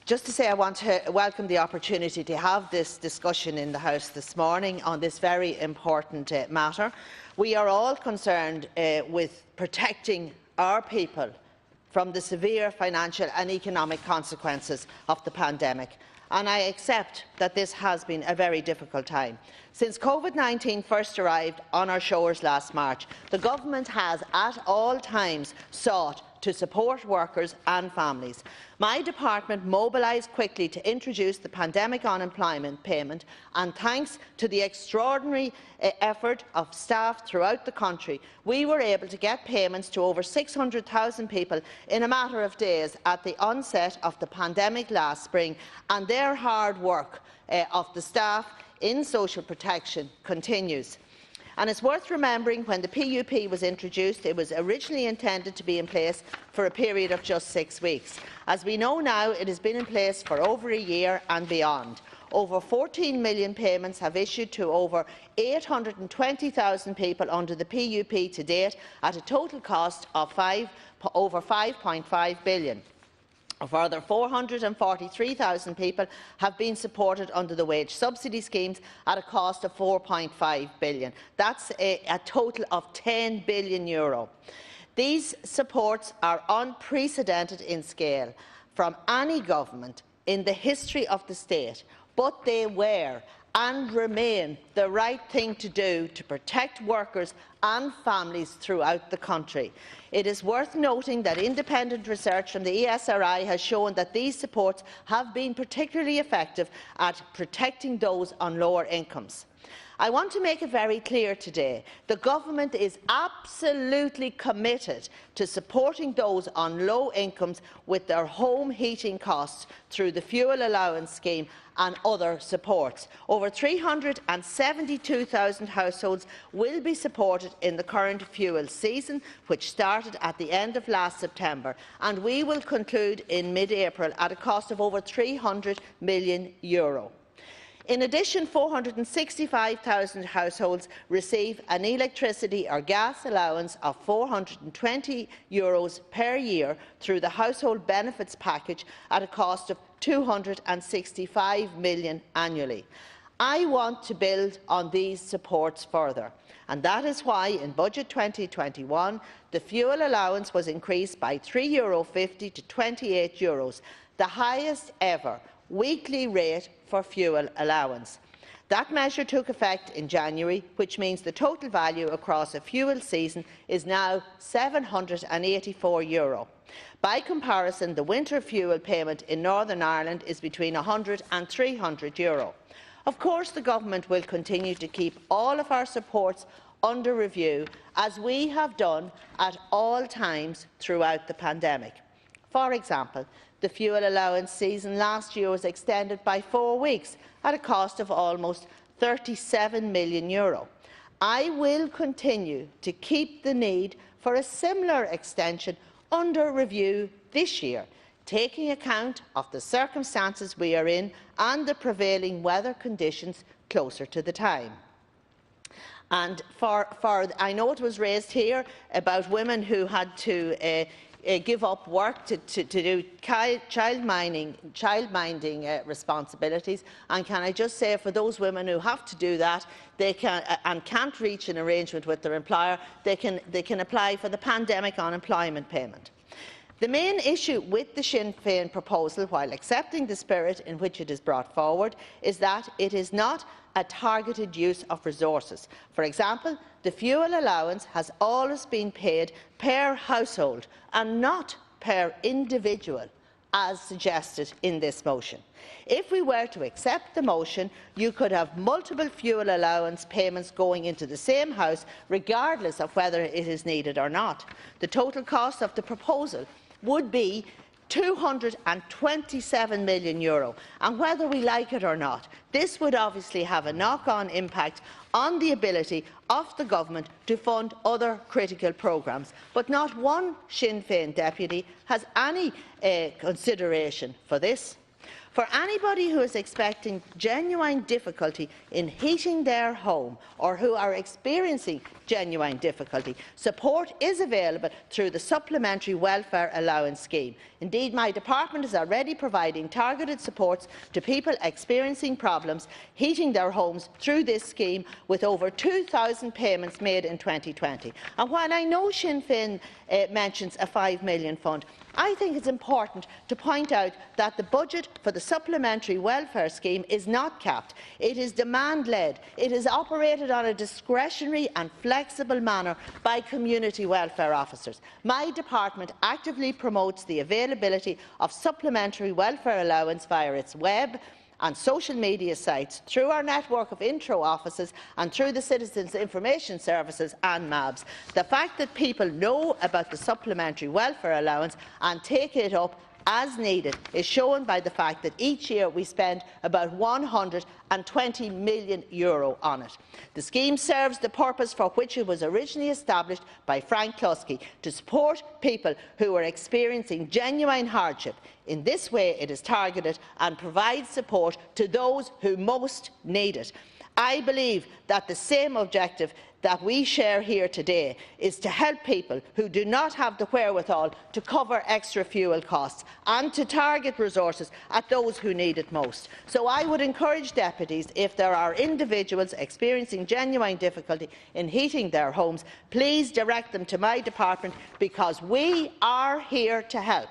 Just to say, I want to welcome the opportunity to have this discussion in the House this morning on this very important matter. We are all concerned with protecting our people from the severe financial and economic consequences of the pandemic, and I accept that this has been a very difficult time. Since COVID-19 first arrived on our shores last March, the Government has at all times sought to support workers and families. My department mobilised quickly to introduce the pandemic unemployment payment, and thanks to the extraordinary effort of staff throughout the country, we were able to get payments to over 600,000 people in a matter of days at the onset of the pandemic last spring, and their hard work of the staff in social protection continues. And it's worth remembering, when the PUP was introduced, it was originally intended to be in place for a period of just 6 weeks. As we know now, it has been in place for over a year and beyond. Over 14 million payments have issued to over 820,000 people under the PUP to date, at a total cost of over £5.5 billion. A further 443,000 people have been supported under the wage subsidy schemes at a cost of €4.5 billion. That's a total of €10 billion. These supports are unprecedented in scale from any government in the history of the state, but they were and remain the right thing to do to protect workers and families throughout the country. It is worth noting that independent research from the ESRI has shown that these supports have been particularly effective at protecting those on lower incomes. I want to make it very clear today, the Government is absolutely committed to supporting those on low incomes with their home heating costs through the fuel allowance scheme and other supports. Over 372,000 households will be supported in the current fuel season, which started at the end of last September, and we will conclude in mid-April at a cost of over €300 million. In addition, 465,000 households receive an electricity or gas allowance of €420 per year through the household benefits package at a cost of €265 million annually. I want to build on these supports further, and that is why in Budget 2021 the fuel allowance was increased by €3.50 to €28, the highest ever weekly rate for fuel allowance. That measure took effect in January, which means the total value across a fuel season is now €784. By comparison, the winter fuel payment in Northern Ireland is between €100 and €300. Of course, the Government will continue to keep all of our supports under review, as we have done at all times throughout the pandemic. For example, the fuel allowance season last year was extended by 4 weeks at a cost of almost €37 million. I will continue to keep the need for a similar extension under review this year, taking account of the circumstances we are in and the prevailing weather conditions closer to the time. And I know it was raised here about women who had to give up work to do child-minding responsibilities. And can I just say, for those women who have to do that, they can't reach an arrangement with their employer, they can apply for the pandemic unemployment payment. The main issue with the Sinn Féin proposal, while accepting the spirit in which it is brought forward, is that it is not a targeted use of resources. For example, the fuel allowance has always been paid per household and not per individual, as suggested in this motion. If we were to accept the motion, you could have multiple fuel allowance payments going into the same house, regardless of whether it is needed or not. The total cost of the proposal would be €227 million, and whether we like it or not, this would obviously have a knock-on impact on the ability of the Government to fund other critical programmes. But not one Sinn Féin deputy has any consideration for this. For anybody who is expecting genuine difficulty in heating their home or who are experiencing genuine difficulty, support is available through the Supplementary Welfare Allowance Scheme. Indeed, my department is already providing targeted supports to people experiencing problems heating their homes through this scheme, with over 2,000 payments made in 2020. And while I know Sinn Féin mentions a €5 million fund, I think it's important to point out that the budget for the Supplementary Welfare Scheme is not capped. It is demand-led. It is operated on a discretionary and flexible manner by community welfare officers. My department actively promotes the availability of supplementary welfare allowance via its web and social media sites, through our network of intro offices and through the Citizens Information Services and MABs. The fact that people know about the supplementary welfare allowance and take it up as needed is shown by the fact that each year we spend about €120 million on it. The scheme serves the purpose for which it was originally established by Frank Cluskey, to support people who are experiencing genuine hardship. In this way, it is targeted and provides support to those who most need it. I believe that the same objective that we share here today is to help people who do not have the wherewithal to cover extra fuel costs, and to target resources at those who need it most. So I would encourage deputies, if there are individuals experiencing genuine difficulty in heating their homes, please direct them to my department, because we are here to help.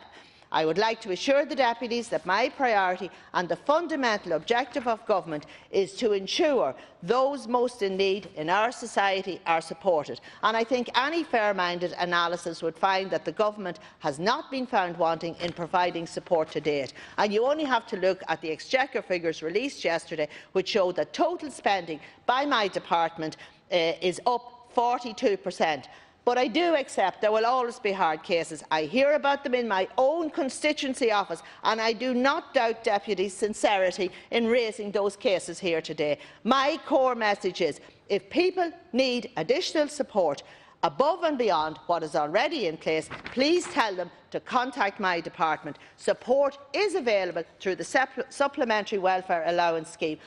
I would like to assure the deputies that my priority and the fundamental objective of government is to ensure those most in need in our society are supported. And I think any fair-minded analysis would find that the government has not been found wanting in providing support to date. And you only have to look at the Exchequer figures released yesterday, which show that total spending by my department is up 42%. But I do accept there will always be hard cases. I hear about them in my own constituency office, and I do not doubt deputies' sincerity in raising those cases here today. My core message is, if people need additional support above and beyond what is already in place, please tell them to contact my department. Support is available through the Supplementary Welfare Allowance Scheme.